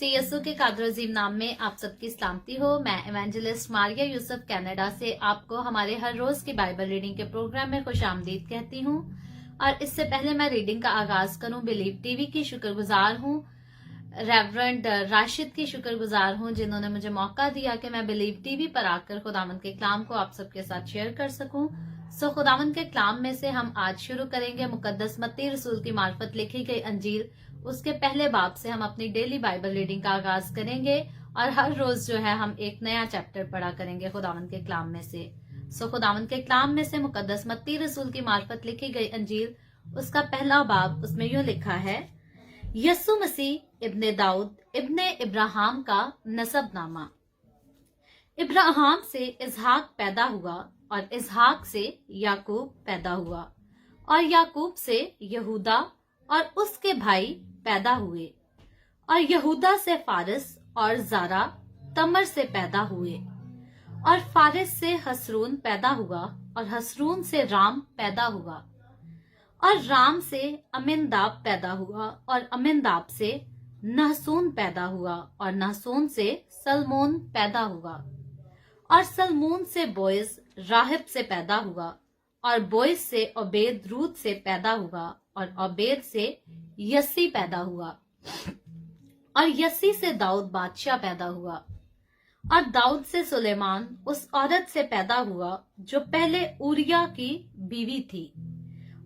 मसीह यीशु के कादर अजीम नाम में आप सबकी सलामती हो। मैं इवेंजलिस्ट मारिया यूसुफ कनाडा से आपको हमारे हर रोज की बाइबल रीडिंग के प्रोग्राम में खुशामदीद कहती हूँ। और इससे पहले मैं रीडिंग का आगाज करूँ, बिलीव टीवी की शुक्रगुजार हूँ, रेवरेंड राशिद की शुक्रगुजार हूँ जिन्होंने मुझे मौका दिया कि मैं बिलीव टीवी पर आकर खुदावंद के कलाम को आप सबके साथ शेयर कर सकूं। खुदावंद के कलाम में से हम आज शुरू करेंगे मुकद्दस मत्ती रसूल की मार्फत लिखी गई अंजील, उसके पहले बाब से हम अपनी डेली बाइबल रीडिंग का आगाज करेंगे और हर रोज जो है हम एक नया चैप्टर पढ़ा करेंगे खुदावंद के कलाम में से। खुदावंद के कलाम में से मुकद्दस मत्ती रसूल की मार्फत लिखी गई अंजील, उसका पहला बाब, उसमें यूं लिखा है, यस्सु मसीह इब्ने दाऊद इब्ने इब्राहिम का नसबनामा। इब्राहिम से इसहाक पैदा हुआ और इसहाक से याकूब पैदा हुआ और याकूब से यहूदा और उसके भाई पैदा हुए और यहूदा से फारिस और जारा तमर से पैदा हुए और फारिस से हसरून पैदा हुआ और हसरून से राम पैदा हुआ और राम से अमिनदाब पैदा हुआ और अमिनदाब से नहसून पैदा हुआ और नहसून से सलमोन पैदा हुआ और सलमोन से बोइज राहिब से पैदा हुआ और बोइज से ओबेद रूत से पैदा हुआ और ओबेद से यस्सी पैदा हुआ और यस्सी से दाऊद बादशाह पैदा हुआ और दाऊद से सुलेमान उस औरत से पैदा हुआ जो पहले उरिया की बीवी थी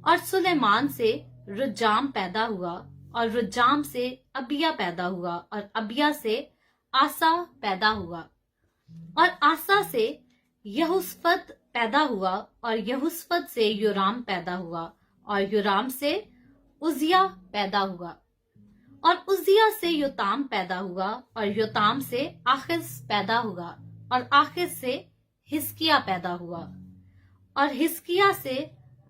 और सुलेमान से रुजाम पैदा हुआ और रुजाम से अबिया पैदा हुआ और अबिया से आसा पैदा हुआ और आसा से यहुस्फत पैदा हुआ और यहुस्फत से योराम पैदा हुआ और योराम से उजिया पैदा हुआ और उजिया से योताम पैदा हुआ और योताम से आखिस पैदा हुआ और आखिस से हिस्किया पैदा हुआ और हिस्किया से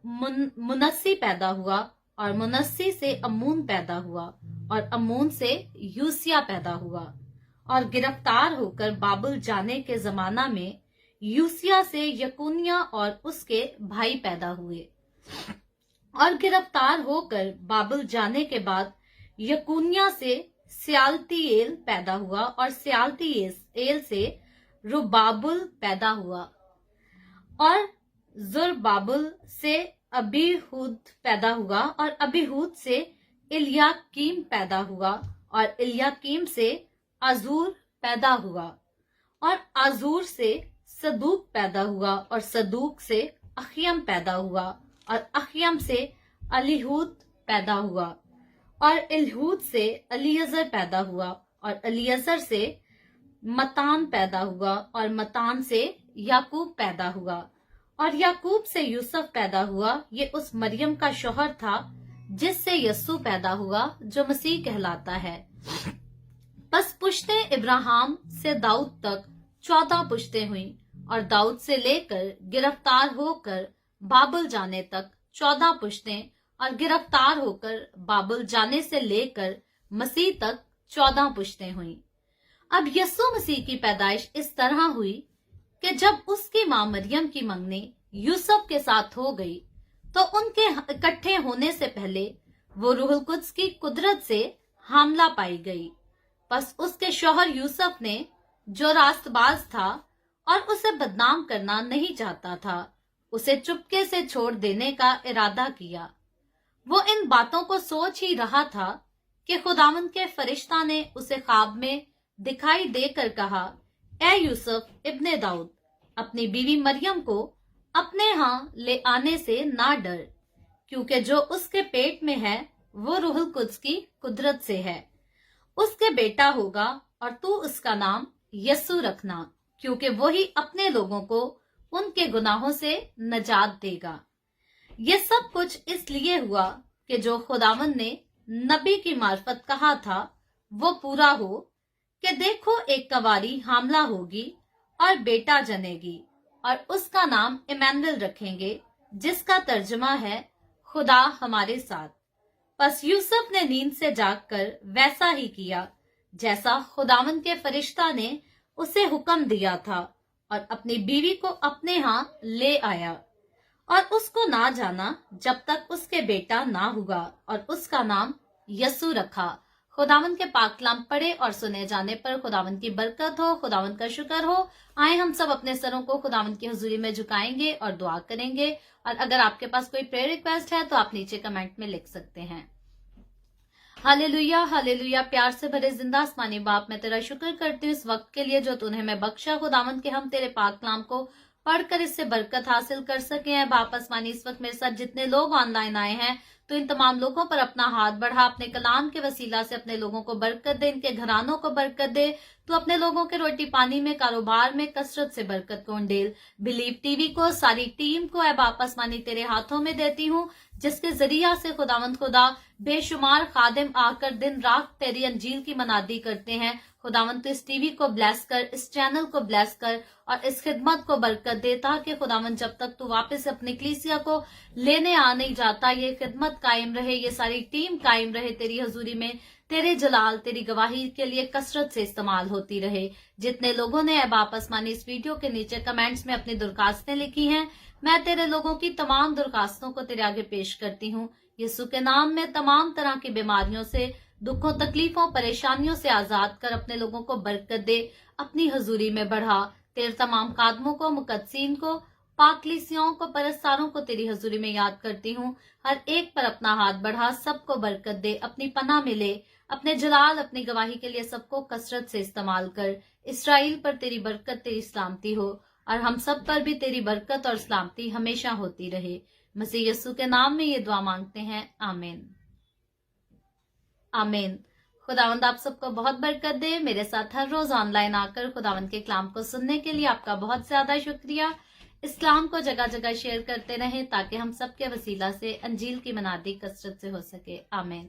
मुनस्सी पैदा हुआ और मुनस्सी से अम्मून पैदा हुआ और अम्मून से यूसिया पैदा हुआ और गिरफ्तार होकर बाबुल जाने के जमाना में यूसिया से यकुनिया और उसके भाई पैदा हुए और गिरफ्तार होकर बाबुल जाने के बाद यकुनिया से सियालतीएल पैदा हुआ और सियालतीएल से रुबाबुल पैदा हुआ और जुरबाबुल से अबीहूद पैदा हुआ और अबीहूद से इलियाकीम पैदा हुआ और इलियाकीम से आजूर पैदा हुआ और आजूर से सदूक पैदा हुआ और सदूक से अखियम पैदा हुआ और अखियम से अलीहूद पैदा हुआ और इलहूद से अलीअजर पैदा हुआ और अलीअजर से मतान पैदा हुआ और मतान से याकूब पैदा हुआ और याकूब से यूसुफ पैदा हुआ। ये उस मरियम का शौहर था जिससे यस्सु पैदा हुआ जो मसीह कहलाता है। बस पुश्तें इब्राहिम से दाऊद तक 14 पुश्तें हुई और दाऊद से लेकर गिरफ्तार होकर बाबुल जाने तक 14 पुश्तें और गिरफ्तार होकर बाबुल जाने से लेकर मसीह तक 14 पुश्तें हुई। अब यस्सु मसीह की पैदाइश इस तरह हुई कि जब उसकी मां मरियम की मंगनी यूसुफ के साथ हो गई तो उनके इकट्ठे होने से पहले वो रूहुल कुद्स की कुदरत से हामला पाई गई। बस उसके शौहर यूसुफ ने, जो रास्तबाज था और उसे बदनाम करना नहीं चाहता था, उसे चुपके से छोड़ देने का इरादा किया। वो इन बातों को सोच ही रहा था कि खुदावंद के फरिश्ता ने उसे ख्वाब में दिखाई देकर कहा, ए यूसुफ इब्ने दाऊद, अपनी बीवी मरियम को अपने यहाँ ले आने से ना डर, क्योंकि जो उसके पेट में है वो रूहुल कुद्स की कुदरत से है। उसके बेटा होगा और तू उसका नाम यस्सु रखना, क्योंकि वही अपने लोगों को उनके गुनाहों से नजात देगा। ये सब कुछ इसलिए हुआ कि जो खुदावंद ने नबी की मार्फत कहा था वो पूरा हो कि देखो एक कवारी हामला होगी और बेटा जनेगी और उसका नाम इमैनुएल रखेंगे, जिसका तर्जुमा है खुदा हमारे साथ। बस यूसुफ ने नींद से जागकर वैसा ही किया जैसा खुदावंद के फरिश्ता ने उसे हुक्म दिया था और अपनी बीवी को अपने यहाँ ले आया और उसको ना जाना जब तक उसके बेटा ना हुआ और उसका नाम यस्सु रखा, खुदावंद के पाक कलाम पढ़े और सुने जाने पर खुदावंद की बरकत हो, खुदावंद का शुक्र हो। आए हम सब अपने सरों को खुदावंद की हुजूरी में झुकाएंगे और दुआ करेंगे। और अगर आपके पास कोई प्रेयर रिक्वेस्ट है तो आप नीचे कमेंट में लिख सकते हैं। Hallelujah hallelujah. प्यार से भरे जिंदा आसमानी बाप, मैं तेरा शुक्र करती हूँ इस वक्त के लिए जो तूने हमें बख्शा। खुदावंद के हम तेरे पाक कलाम को पढ़कर इससे बरकत हासिल कर सके हैं। बाप आसमानी, इस वक्त मेरे साथ जितने लोग ऑनलाइन आए हैं तो इन तमाम लोगों पर अपना हाथ बढ़ा, अपने कलाम के वसीला से अपने लोगों को बरकत दे, इनके घरानों को बरकत दे। तो अपने लोगों के रोटी पानी में, कारोबार में कसरत से बरकत को उंडेल। बिलीव टीवी को, सारी टीम को ऐ बाप आसमानी तेरे हाथों में देती हूँ, जिसके जरिया से खुदावंद खुदा बेशुमार खादिम आकर दिन रात तेरी अंजील की मनादी करते हैं। खुदावंद तो इस टीवी को ब्लेस कर, इस चैनल को ब्लेस कर और इस खिदमत को बरकत दे, ताकि खुदावंद जब तक तू वापस अपनी कलीसिया को लेने आ नहीं जाता, ये खिदमत कायम रहे, ये सारी टीम कायम रहे, तेरी हजूरी में तेरे जलाल, तेरी गवाही के लिए कसरत से इस्तेमाल होती रहे। जितने लोगों ने बाप आसमानी इस वीडियो के नीचे कमेंट्स में अपनी दरखास्तें लिखी हैं, मैं तेरे लोगों की तमाम दरखास्तों को तेरे आगे पेश करती हूँ। यीशु के नाम में तमाम तरह की बीमारियों से, दुखों, तकलीफों, परेशानियों से आजाद कर अपने लोगों को बरकत दे, अपनी हजूरी में बढ़ा। तेरे तमाम कादमों को, मुकद्दसीन को, पाकलीसियों को, परस्तारों को तेरी हजूरी में याद करती हूँ। हर एक पर अपना हाथ बढ़ा, सबको बरकत दे, अपनी पनाह में ले, अपने जलाल, अपनी गवाही के लिए सबको कसरत से इस्तेमाल कर। इसराइल पर तेरी बरकत, तेरी सलामती हो और हम सब पर भी तेरी बरकत और सलामती हमेशा होती रहे। मसीह यीशु के नाम में ये दुआ मांगते हैं, आमीन आमीन। खुदावंद आप सबको बहुत बरकत दे। मेरे साथ हर रोज ऑनलाइन आकर खुदावंद के कलाम को सुनने के लिए आपका बहुत ज्यादा शुक्रिया। इस कलाम को जगह जगह शेयर करते रहें ताकि हम सबके वसीला से अंजील की मनादी कसरत से हो सके। आमीन।